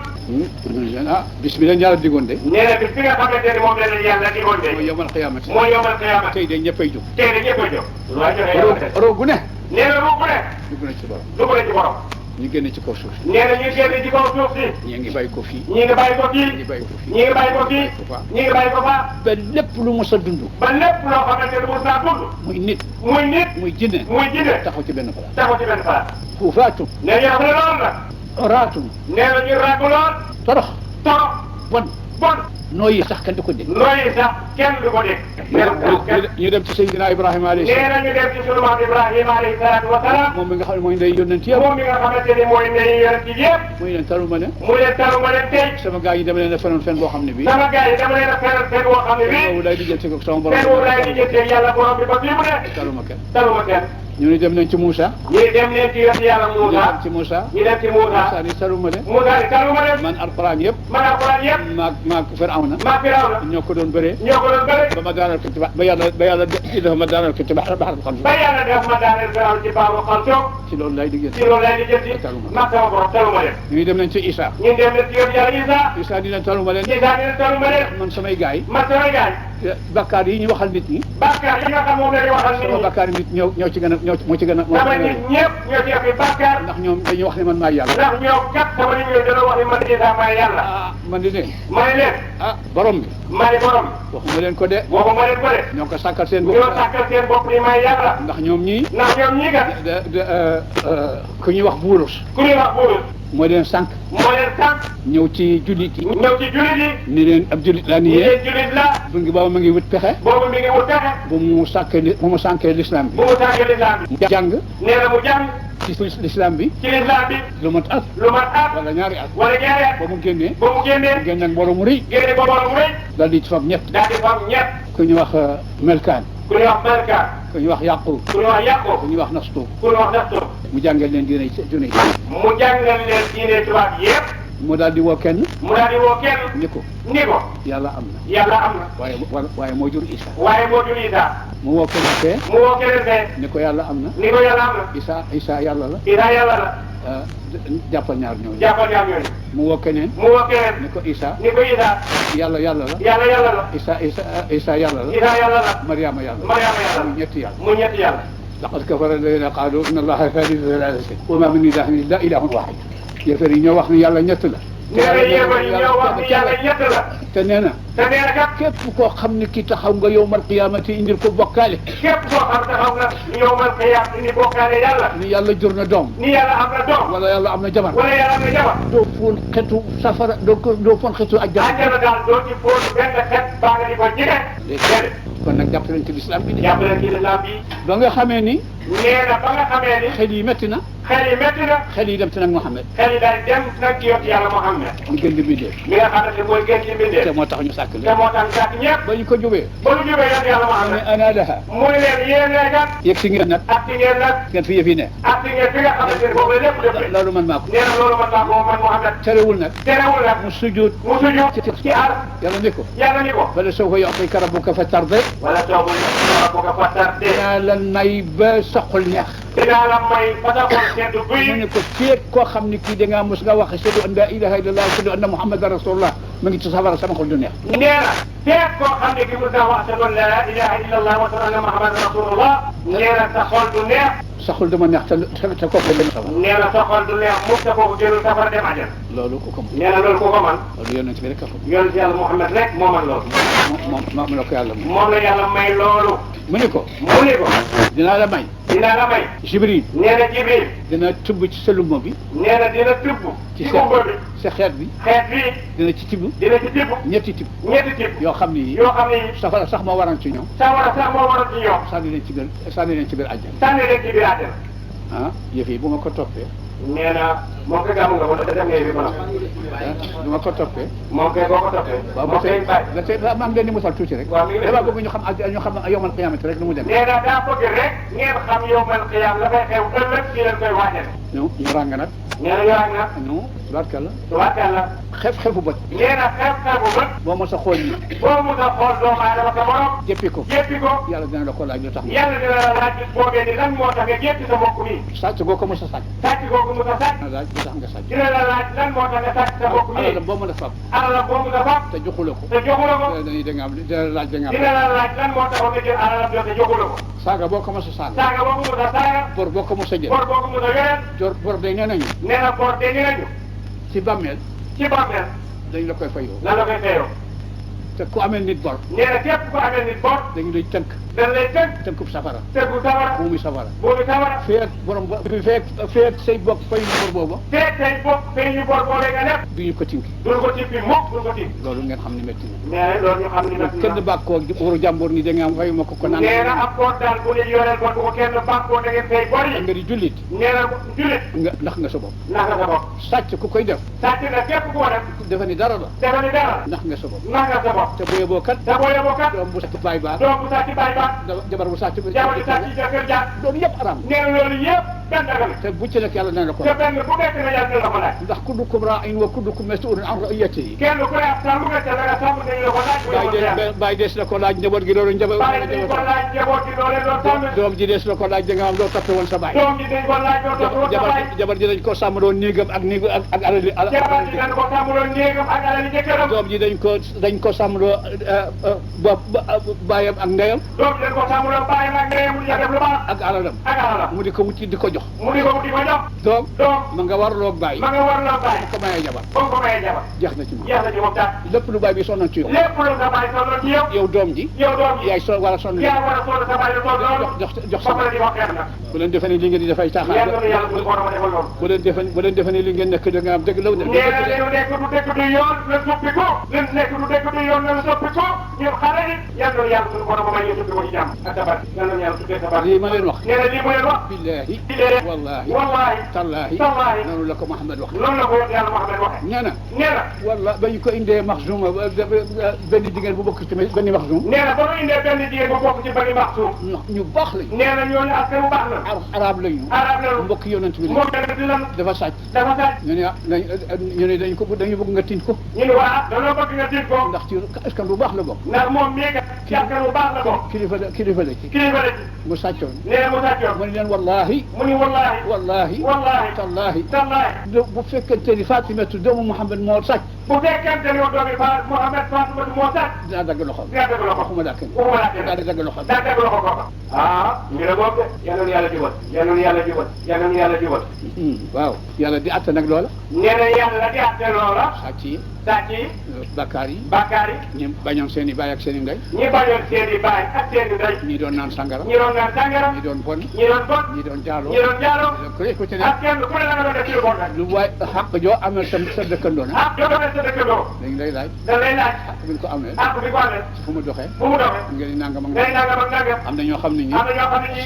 ah bis bi leen yàlla digoon de nee na bis bi nga xamante ni moom la leen yàlla digoon de mooy yawmal qiyaamati mooy yomal qiyaama tey de ñëppay jóg tey de ñëpp a jóg waa joxe yàlla roo gu ne nee na ruu bu ne dugg na ci borom dugg na ci borom ñu génn ci kaw suuf si nee na ñu génn ci kaw suuf si ñii ngi bàyyi ko fii ñi ngi bàyyi ko fii ñii bàyyi ko fii ñi ngi bàyyi ko fii ñi ngi bàyyi ko fa ba lépp lu mos a dund ba lépp loo xamante ne mos naa dund muy nit muy nit muy jinne muy jinne taxaw ci benn place taxaw ci benn place xuufaatu nee ñu xam ne loolu la oraatu nee na ñu ràgg lool torox torox bon bon nooyi sax kenn du ko dégg nooyi sax kenn du ko dégg ñu dem ci Seydina Ibrahima alayhi nee salaam na ñu dem ci sunu maam Ibrahima alayhi salaatu wa salaam moom mi nga xam ne mooy ndey yónnent yëpp moom mi nga xamante ni mooy ndey yonent yi yëpp muy leen taru ma ne mu leen taru ma leen tey sama gars yi dama leen a fenoon fen boo xam ne bii sama gars yi dama leen a fenal fen boo xam ne bii boobu lay dijjante ko sama borom fen boobu laay lijjantee yàlla borom bi ba fii mu ne taru ma kenn taru ma kenn ñu ne dem nañ ci Moussa ñi dem leen ci yonent yàlla ñu Moussa dem ci Moussa ñi dem ci Moussa Moussa ni taru ma de Moussa ni taru ma leen man alquran yëpp man alquran yëpp maag Firawna maa Firawna ñoo ko doon bëree ñoo ko doon bëri ba ma daanal ko ci ba yàlla ci dafa ma daanal ko ci baxar xam ba yàlla def ma daaneel Firawna ci baabu xam toog ci loolu lay diggante ci loolu lay lijjanti mag sama borom taru ma leen ñu dem nañ ci Isa ñu dem leen ci yonent yàlla Isa Isa dina taru ma leen Isa dina taru ma leen man samay gaay yi man samay gaay bakkaar yi ñu waxal nit ñi bàkkaar yi nga xam moom la di waxal nit sama ñi bakkaar yi nit ñoo ci gën a moo ci gën a sama nit ñëpp ñoo ci ëpp bàkkaar ndax ñoom dañuy wax ne man maay yàlla ndax ñoom kat sama nit ñi dana wax ni man Isa maay yàlla ah man di ne ma ne leen borom bi ma ne borom waxuma leen ko de boobu ma leen ko de ñoo ko sàkkal seen bopp ñoo sàkkal seen bopp ni maay yàlla ndax ñoom ñii ndax ñoom ñii kat ku ñuy wax buurus ku ñuy wax buurus moo leen sànq moo leen sànq ñëw ci jullit yi ñëw ci jullit yi ni leen ab jullit laa ni ñi yéen leen jullit la bu ngi booba ma ngi wut pexe boobu mi ngi wut pexe bu mu sànkee l'islam bi bu mu sànkee lislaam bi mu jàng nee na mu jàng ci l'islam bi ci lislaam bi lu mat at lu mat at wala ñaari at wala ñaari at ba mu génnee ba mu génnee génn ak mbooloo mu rëy génne ba borom rëy daal di ci fab ñett daal di fam ñett ku ñu wax melkaan ku ñuy wax Malka ku ñu wax yaqub ku ñuy wax Yaqub ku ñu wax nastu ku ñuy wax Naxtu mu jàngeel leen diine junne mu jàngal leen diine tubaab yépp mu daal di woo kenn mu daal di woo kenn ni ko ni ko yàlla am na yàlla am na waaye moo jur Isa waaye moo jur Isa mu woo kenn fee mu woo keneen fee ni ko yàlla am na ni ko yàlla am na Isa yàlla la Isa yàlla la jàppal ñaar ñooñu jàppal ñaar ñooñu mu woo keneen mu woo keneen ni ko Isa ni ko Isa yàlla la yàlla la Isa yàlla la Isa yàlla la Mariama yàlla Mariama yàlla mu ñetti yàlla mu ñetti yàlla laqad kafara alladina qaalu inna allaha thalithu thalathatin wa ma min ilahin illa ilahun wahid yéefar yi ñoo wax ni yàlla ñett la nee na yéefar yi ñoo wax ni yàlla ñett la te nee na te nee na kat képp koo xam ne ki taxaw nga yowmal qiyaamati indil ko bokkaale képp koo xam taxaw nga yowmal qiyaam ni bokkaale yàlla ni yàlla jur na doom ni yàlla am na doom wala yàlla am na jabar wala yàlla am na jabar doo fóon xetu safara doo fóon xetu ajjana àjjana daal doo ci fóon benn xet baa nga di ko jige déedéet kon nag jàpp leen ci lislaam bi jàpp leen ci lislaam bi ba nga xamee ni nee na ba nga xamee ni xel yi métti na xel yi métti na xel yi dem ci nag Muhammad xel yi daal dem nag ci yot yàlla Muhammad mu gën di bindee mi nga xamante mooy gën ci bindee te moo tax ñu sàkk te leen moo tax sàkk ñëpp ba ñu ko jubee ba lu jubee yot yàlla Muhammad ana laha mu ne leen yéen ne kat yegg si ngeen nag ak ci ngeen nag ngeen fi yëf yi ne ak ci ngeen fi nga xamante ne boobu la lépp dëppee loolu man maa ko nee na loolu man maa ko man Muhammad terewul nag terewul nag mu sujud mu sujud ci ar yàlla ni ko yàlla ni ko bala sawfa yu'tika rabbuka fatarda wala soobu rabbuka fatarda dinaa la nay ba sa xol neex dinaa la may ba sa xol seddu mu ne guy ko féeg koo xam ni kii da ngaa mos nga wax ashhadu an la ilaha illallah ashhadu anna muhammadan rasulullah mu ngi ci safara sama xol du neex nee na féeg koo xam ne ki mu daa wax ashhadu an la ilaha illallah wa ashhadu anna muhammadan rasulullah nee na sa xol du neex sa xol dama neex te kooku dem safara nee na sa xol du neex mukk te kooku jëlul safara dem àjjana loolu ku ko mën nee na loolu ku ko man loolu yonent bi rek a ko yonent yàlla Muhammad rek moo man loolu moom la ko yàlla may moom la yàlla may loolu mu ni ko mu ni ko dinaa la may dinaa la may Jibril nee na Jibril dina tubb ci sa lumba bi nee na dina tibb ci kumba bi sa xeet bi xeet bi dina ci tibb dina ci tibb ñetti tibb ñetti tibb yoo xam ni yoo xam ne safara sax moo waran ci ñoom sawara sax moo waral ci ñoom sànni leen ci biir àjjana sànni leen ci biir àjjana ah yëf yi bu ma ko toppee nee na moom kay gàmmu nga ko def ngay bi ko nag bu ma ko toppee moom kay boo ko toppee waaw moom kay bàyyi ba tey ma am leen di musal tuuti rek waaw mi ngi dama bëgg ñu xam yawmal qiyaamati rek nu mu dem nee na daa bëgg rek ngeen xam yawmal qiyaam la fay xew ëllëg ci leen koy waajale ñu ràng nag nee na yoraan na ñu tubaarkàlla tubaarkàlla xefu bët nee na xew-xewu bët boo mos a xool yi boo mu sa xool doomu aadama sa morom jéppi ko jéppi ko yàlla dina la ko laaj lu tax yàlla dina la laaj bis boobee ni lan moo tax nga jéppi sa mbokk mi sàcc goo ko mos a sàcc sàcc googu mu sa sàcc tax nga sàcc dina la laaj lan moo tax nga sàcc sa bopp nii alal boo mën a fab alal boobu nga fab te joxula ko te joxula ko dañuy da nga am dina la laaj da nga am dina la laaj lan moo tax nga jël alalam te joxula ko saaga boo ko mos a saaga saaga boo ko mos a saaga bor boo ko mos a jël bor boo ko mos a yoreel jor bor day nee nañu nee na bor de ñu nañu ci bàmmeel ci bàmmeel dañ la koy fayoo lan la koy fayoo te ku amee nit bor nee na képp ku amee nit bor dañu lay tënk dañ lay tënk tënkub safara tënku sawara buumi safara boobu sawara feek borom feek say bopp fay ñu bor booba feeg tey bopp fay ñu bor boole nga lépp duñu ko tinki duñ ko tippi mukk duñ ko tippi loolu ngeen xam ne métti na nee na loolu ñu xam ni nag kenn bàkkoo waru jàmbur ni da nga am fayu ma ko naan nee na ab bor daal bu ñu yoreel bor bu ko kenn bàkkoo da ngeen fay bor yi nga di jullit nee na julit nga ndax nga sa bopp naka sa bopp sàcc ku koy def sàcc na képp ku ko def defe ni dara la defe ni dara ndax nga sa bopp naka sa bopp te bu yeboo kat te boo yeboo kat doom bu sàcc baay baax doom bu sàcc baay baax jabar bu sàcc jabar bu sàcc jëkkër jaar loolu yëpp araam nee na loolu yëpp benn dagal te bu ci nekk yàlla na la ko te benn bu nekk na yàlla la ko laaj ndax kullukum raa'in wa kullukum mas'uulun an ra'iyyatihi kenn ku ne ab sàmm nga te danga sàmm dañu la ko laaj bu yeboo bàyyi des la ko laaj njaboot gi loolu njaboot bàyyi dañ ko laaj njaboot gi loolee doon sàmm doom ji des la ko laaj da nga am loo toppe woon sa baay doom ji dañ ko laaj doo topp woon sa baay jabar ji dañ ko sàmmaloon néegam ak néegu ak alali jabar ji dañ ko sàmmaloon néegam ak alali jëkkëram doom ji dañ ko sàmmaloo bopp baayam ak ndeyam doom ji dañ ko sàmmaloon bàyyam ak ndeyam mu def lu baax ak alalam ak alalam mu di ko wuti di ko jox mu di ko wuti ko jox doom doom ma nga warloog baay ma nga war la bàyyi ko mayee jabar ba nga ko mayee jabar jeex na ci moom jeex na ci moom daal lépp lu baay bi sonnoon ci yow lépp lu sa bàyyi sonnoon ci yow yow doom ji yow doom ji yaay war a sonn yaa war a sonn sa bàyyi lu toll loolu jox ba pare di wax xeex nag bu leen defee ni li ngeen di dafay yàlla caaxaan na yàlla suñu borom a defal loolu bu leen defee ni li ngeen nekk da nga am dëgg la nee na li ñu nekk du dëkk du yoon la soppi ko li ñu nekk du dëkk du yoon la soppi ko ñun xale yi yàlla na yàlla suñu borom a may ñu soppi ko ci jàmm ak tabar yàlla na yàlla tuddee tabar lii ma leen wax nee na lii mu leen wax billahi billaahi wallahi wallaahi tallahi tallaahi noonu la ko Mouhamed wax noonu la ko yàlla Mouhamed waxee nee na nee na walla ba ñu ko indee maxzum benn jigéen bu bokk ci benn maxzum nee na ba mu indee benn jigéen bu bokk ci bani maxsuum ñu baax lañu nee na ñooñu askan bu baax la arab lañu arab la mbokk yonent bi moom yonent lan dafa sàcc dafa sàcc ñu ne dañu bëgg nga tin ko ñu ne waa dañoo bëgg nga tiit ko ndax ci askan bu baax la bokk ndax moom mii kat ci askan bu baax la bokk kilifa la ci kilifa la ci mu sàccoon nee na mu sàccoon mu ne leen wallahi mu ni wallaahi wallahi wallaahi tallahi tallaahi bu fekkente ni Fatimatu doomu Mouhamed moo sàcc bu fekkente ne doomi Mouhamed Fatimatu moo sàcc dinaa dagg loxo dinaa dagg loxo waxuma daa kenn waxuma daa kenn daa dagg loxo daa dagg loxo kooka ah ñu ne boobu de yal na yàlla jubal yal na yàlla jubal yal na yàlla jubal waaw yàlla di atte nag loola nee na yàlla di atte loola sàcc yi sàcc yi bakkaar yi bàkkaar yi ñi bañoon seen i baay ak seen i ndey ñi bañoon seen i baay ak seen i ndey ñi doon naan sangara ñi doon naan sàngara ñi doon bon ñi doon bon ñi doon jaaloo ñi doon jaaloo ku ci ne ak kenn ku ne la nga doon def ci lu bon nag lu waay xaq joo amee sa dëkkandoo na ah yoo doon sa dëkkandoo dañ lay laaj da lay laaj xaq bi ñu ko amee ah bi ko amee fu mu doxee fu mu doxee nga ni nangam ak ngay nangam ak nangam am na ñoo xam ne ñi am na ñoo xam ne ñii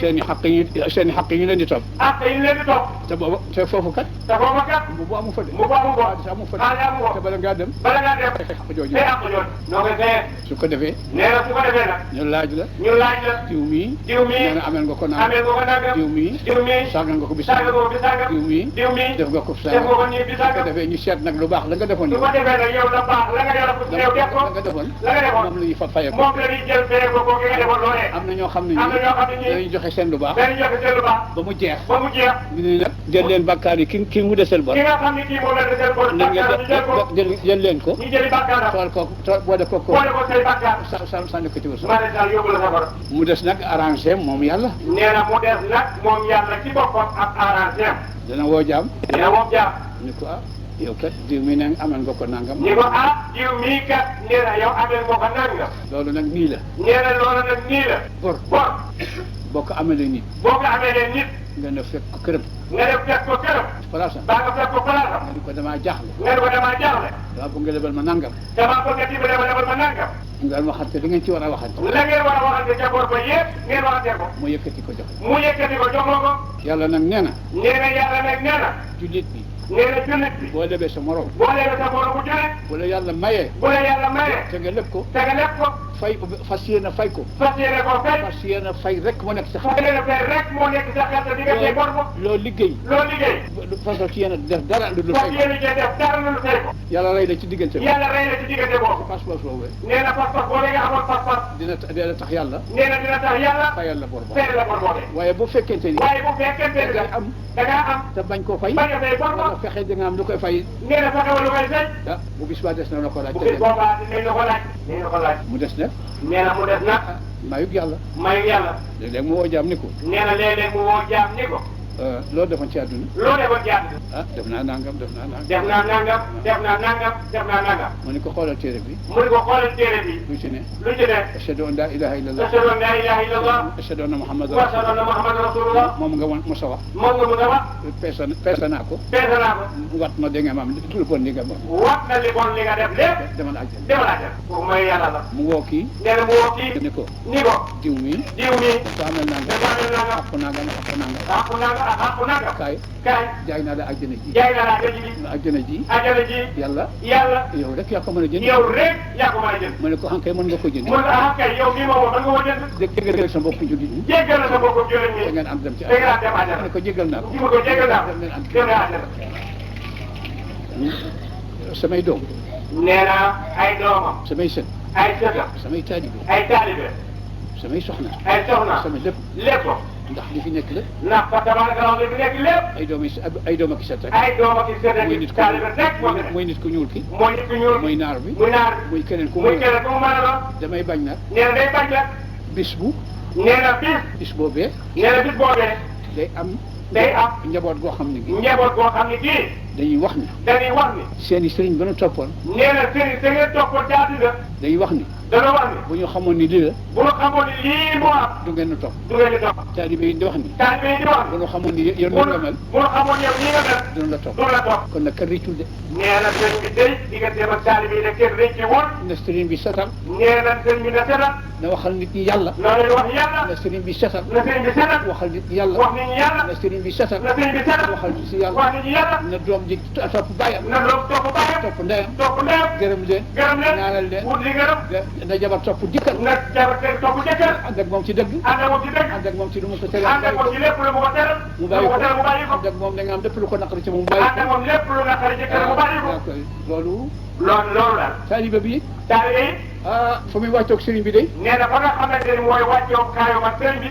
seen i xaq yi ñu leen di topp ah te ñu leen di topp te booba te foofu kat te foofa kat bu amu fa de mu ko amu ko xaalis amu fa de xaalis amu ko te bala ngaa dem bala ngaa def xaq jooju day àq joon noo koy fayee su ko defee nee na su ko defee nag ñu laaj la ñu laaj la diw mii diw mii nee na amel nga ko naan amee nga ko nangam diw mii diw mii sàggal nga ko bi sànga ko bi sànga diw mii diw mii def nga ko def nga ko nii bi su ko sànga defee ñu seet nag lu baax la nga defoon su ko defee nag yow la baax la nga yoroon ko yow def ko la nga defoon la nga defoon moom la ñuy fa fayee ko moom la ñuy jël fayee ko kooku nga defoon loolee am na ñoo xam ne am na ñoo xam ne dañuy joxe seen lu baax dañuy joxe seen lu baax ba mu jeex ba mu jeex ñu ne nag jël leen bakkaar yi ki mu desel bor ki nga xam ne kii moom la desel bor na ngeen bàkkaar ñu jël ko jël leen ko ñu jëli bàkkaaram tool ko boole ko boole ko say bàkkaar sànni ko ci wërsëg ma ne daal yóbbu la safara mu des nag arrangé moom yàlla nee na mu des nag moom yàlla ci boppam ak arrangé am dana woo jaam nee na moom jaam ni ko yow kat diw mi ne amal nga ko nangam ni ko diw mii kat nee na yow amee nga ko nangam loolu nag nii la nee na loolu nag nii la bor boo ko amalee nit boo ko amee leen nit nga ne fekk ko këram nga def fekk ko këram palaasam baa nga fekk ko palaasam nga ni ko damaa jaaxle nga ne ko damaa jaaxle dama bëgg nga lebal ma nangam damaa bëgg a dimbale ma lebal ma nangam nga waxante li ngeen ci war a waxante la ngeen war a waxante ca bor ba yëpp ngeen waxante ko mu yëkkati ko jox mu yëkkati ko jox la ko yàlla nag nee na nee na yàlla nag nee na jullit bi nee na jullit bi boo lebee sa morom boo lebee sa borom bu jullit bu la yàlla mayee bu la yàlla mayee te nga leb ko te nga leb ko fay fas yéene fay ko fas yéene koo fay fas yéene fay rek moo nekk sa fas yéene fay rek moo nekk sa xel te di nga fay bor ba loo liggéey loo liggéey fas yéene def dara lu dul fas fay ko yéene cee def dara lu fay ko yàlla rey la ci diggante bi yàlla rey la ci diggante boobu pas-pas boobu nee na pas-pas boo nga amoon pas-pas dina tax yàlla nee na dina tax yàlla fayal la bor ba fay la bor boobee waaye bu fekkente ni waaye bu fekkente ne da am da ngaa am te bañ koo fay bañ nga say bor wala fexe da nga am lu koy fay nee na fexe wala lu koy fay ah bu bis ba des na la ko laaj bu bis boobaa dinañ la ko laaj dinañ la ko laaj mu des nag nee na mu des nag mayug yàlla mayu yàlla léeg-léeg mu woo jaam ni ko nee na léeg-léeg mu woo jaam ni ko loolu defoon ci àdduna loo defoon jaam ah def naa nangam def naa nangam def naa nangam def naa nangam def naa nangam mu ni ko xoolal téere bi mu ni ko xoolal téere bi lu ci ne lu ci ne ashhadu an la ilaha illallah ashhadu an la ilaha illallah ashhadu anna muhammadan wa ashhadu anna muhammadan rasulullah moom nga mos a wax moom nga mën a wax peese naa ko peese naa ko wat ma dégg nga maam lu bon li nga bon wat na li bon li nga def lépp demal àjjana demal àjjana kooku mooy yàlla la mu woo kii nee na mu woo kii ni ko diw mi diw mi dafa amel nangam dafa amel nangam àqu nangam àqu nangam àqu nangam ak àqu nangam kaay kaay jaay naa la àjjana ji jaay naa la àjjana ji àjjana ji yàlla yow rek yaa ko mën a jënd yow rek yaa ko mën a jënd mu ne ko xankay mën nga ko jënd mu ne ah kay yow mii moom mën nga ko jënd jéggal sa mbokk jullit ñi jéggal na sa mbokk jullit ñi da ngeen am dem ci da ngeen am dem mu àjjana ne ko jéggal naa ko mu ko jéggal naa ko dem leen am dem leen àjjana samay doom nee na ay doomam samay sën ay sëtam samay taalibe ay taalibe samay soxna ay soxna sama lépp lépp ndax li fi nekk lépp ndax fa tabaraka li fi nekk lépp ay doom ak i sët rek ay doom ak i sët mooy ak nit taalibe rek moo fi nekk mooy nit ku ñuul ki mooy nit ku ñuul mooy naar bi muy naar muy keneen ku muy mu keneen ku mu mën a doon damay bañ nag nee na day bañ nag bis bu nee na bis boobee nee na bis boobee day am njaboot goo xam ne gi njaboot goo xam ne kii dañuy wax ni dañuy wax ni seeni sëriñ ba nu toppoon nee na sëriñ da ngeen toppoon jaati la dañuy wax ni dana wax ni bu ñu xamoon ni lii la bu ñu xamoon ni lii moo am du ngeen nu topp du ngeen di topp taalibe yi di wax ni taalibe yi di wax bu ñu xamoon ni yow ni nga mel bu ñu xamoon yow nii nga mel duñu la topp du la topp kon nag kër rëccul de nee na sëriñ bi day digganteem ak taalibe yi de kenn rëcc ci woon na sëriñ bi setal nee na sëriñ bi na setal na waxal nit ñi yàlla na leen wax yàlla na sëriñ bi setal na sëriñ bi setal waxal nit ñi yàlla wax nit ñi yàlla na sëriñ bi setal na sëriñ bi setal waxal nit ñi yàlla wax nit ñi yàlla na doom ji topp bàyyam na doom topp bàyyam topp ndeyam topp ndeyam gërëm leen gërëm leen ñaanal leen wut li gërëm na jabar topp jëkkër na jabar teg topp jëkkër ànd ak moom ci dëgg ànd ak moom ci dëgg ànd ak moom ci lu mu ko tere ànd ak moom ci lépp lu mu ko teral mu bàyyi ko mu bàyyi ko ànd ak moom da nga am lépp lu ko naqari ci moom mu bàyyi ànd ak moom lépp lu naqari jëkkër mu bàyyi ko ko loolu loolu daal taalibe bi taalibe yi fa muy wàccoog sëriñ bi de nee na fa nga xamante ni mooy wàccoo kaayoo ak sëriñ bi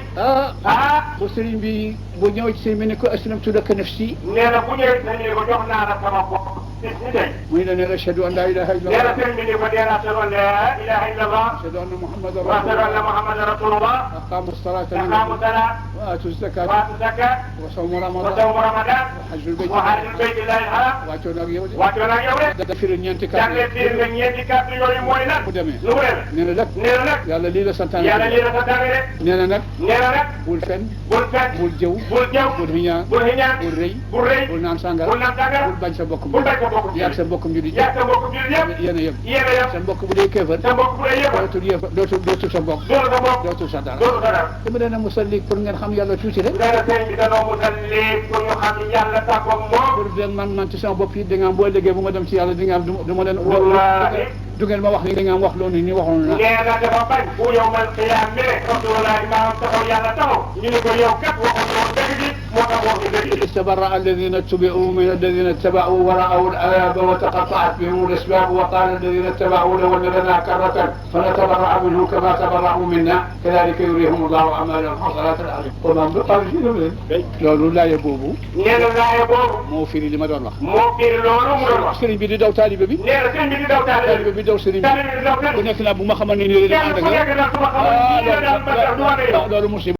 bu sëriñ bi bu ñëwee ci sëriñ bi ne ko aslamtu laka nafsi nee na bu ñëwee dañu ne ko jox naa la sama bopp ni tey muy la ne ashhadu an la ilaha nee na illallah sëriñ bi ni ko dee naa ashhadu an la ilaha illallah ashhadu anna muhammadan wa ashhadu anna rasulullah muhammadan rasulullah aqamu salata aqaamu salaat wa atu zakat wa aatu zakat wa sawmu wa ramadan sawmu ramadan wa hajjul bayt wa hajjul baytillahi al-haram wàccoo nag yow de wàccoo nag yow de da firi ñeenti jàngee kàddu fiir nga ñeenti kàddu yooyu mooy lan mu demee lu mu demee nee na nag nee na nag yàlla lii la santaane yàlla lii la santaane de nee na nag nee na nag bul fen bul fekk bul jëw bul jëw bul xiñaan bul xiñaan bul rëy bul rëy bul naan sàngara bul naan sàngara bul bañ sa mbokk bul bañ sa mbokk yaag sa mbokkum jullit yaa sa mbokk jullit yëpp yéen a yem yéen a yem sa mbokk bu dee kéefar sa mbokk bu dee yëpp dootul sa mbokk dootu sa mbokk dootul sa dara dootu sa dara dama leen a musalli pour ngeen xam yàlla tuuti rek nee na sëñ bi danoo musal lii pour ñu xam ni yàlla tàggoog moom pour den man ci sama bopp yi da nga am boo liggéey bu ma dem ci yàlla di nga am du ma leen wallaahi du ngeen ma wax ni da nga am wax loolu ni waxoon na nee na dafa bañ bu yow mal xiyaam mi ne rasulullahi maanaam taxaw yàlla taxaw ñu ne ko yow kat waxoon woon dëgg gi moo tax wax dëgg gi استبرأ الذين اتبعوا من الذين اتبعوا ورأوا العذاب وتقطعت بهم الأسباب وقال الذين اتبعوا لو أن لنا كرة فنتبرأ منهم كما تبرأوا منا كذلك يريهم الله أعمالهم حصلات العظيم ومن بقى loolu laaye boobu nee na laaye boobu moo firi li ma doon wax moo firi loolu mu doon wax sëriñ bi di daw taalibe bi nee na sëriñ bi di daw taalibe bi daw sëriñ bi di daw ku nekk naa bu ma xamoon ne nii la kenn ku nekk daal su ma xamoon nii la daal ma tax du ma ne yow loolu musiba